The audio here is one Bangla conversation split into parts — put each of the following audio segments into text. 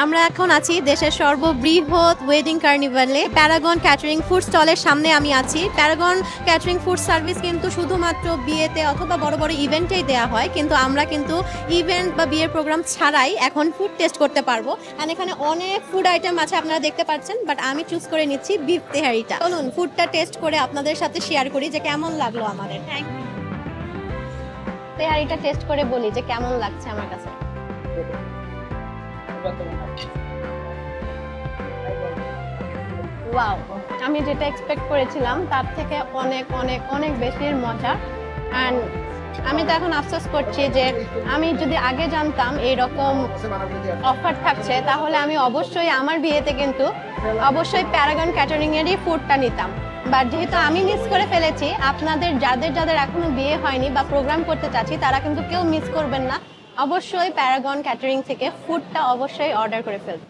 আমরা এখন আছি দেশের সর্ববৃহৎ ওয়েডিং কার্নিভালে প্যারাগন ক্যাটারিং ফুড স্টলের সামনে আমি আছি। প্যারাগন ক্যাটারিং ফুড সার্ভিস কিন্তু শুধুমাত্র বিয়েতে অথবা বড় বড় ইভেন্টেই দেওয়া হয়, কিন্তু আমরা কিন্তু ইভেন্ট বা বিয়ের প্রোগ্রাম ছাড়াই এখন ফুড টেস্ট করতে পারবো। অ্যান্ড এখানে অনেক ফুড আইটেম আছে আপনারা দেখতে পাচ্ছেন, বাট আমি চুজ করে নিচ্ছি বিফ তেহারিটা। চলুন ফুডটা টেস্ট করে আপনাদের সাথে শেয়ার করি যে কেমন লাগলো আমাদের। তেহারিটা টেস্ট করে বলি যে কেমন লাগছে আমার কাছে। ওয়াও, আমি যেটা এক্সপেক্ট করেছিলাম তার থেকে অনেক অনেক অনেক বেশি মজা। অ্যান্ড আমি তো এখন আফসোস করছি যে আমি যদি আগে জানতাম এইরকম অফার থাকছে তাহলে আমি অবশ্যই আমার বিয়েতে কিন্তু অবশ্যই প্যারাগন ক্যাটারিং এরই ফুডটা নিতাম। বাট যেহেতু আমি মিস করে ফেলেছি, আপনাদের যাদের যাদের এখনো বিয়ে হয়নি বা প্রোগ্রাম করতে চাচ্ছি তারা কিন্তু কেউ মিস করবেন না, অবশ্যই প্যারাগন ক্যাটারিং থেকে ফুডটা অবশ্যই অর্ডার করে ফেলবেন।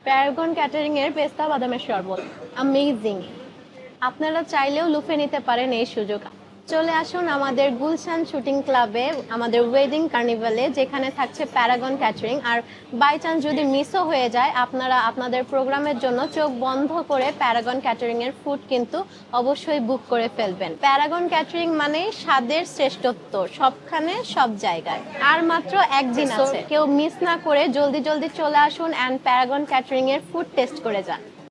প্যারাগন ক্যাটারিং এর পেস্তা বাদামের শরবত অ্যামেজিং। আপনারা চাইলেও লুফে নিতে পারেন এই সুযোগ। চলে আসুন আমাদের গুলশান শুটিং ক্লাবে, আমাদের ওয়েডিং কার্নিভালে, যেখানে থাকছে প্যারাগন ক্যাটারিং। আর বাই চান্স যদি মিসও হয়ে যায়, আপনারা আপনাদের প্রোগ্রামের জন্য চোখ বন্ধ করে প্যারাগন ক্যাটারিং এর ফুড কিন্তু অবশ্যই বুক করে ফেলবেন। প্যারাগন ক্যাটারিং মানে স্বাদের শ্রেষ্ঠত্ব সবখানে সব জায়গায়। আর মাত্র একদিন আছে, কেউ মিস না করে জলদি জলদি চলে আসুন অ্যান্ড প্যারাগন ক্যাটারিং এর ফুড টেস্ট করে যান।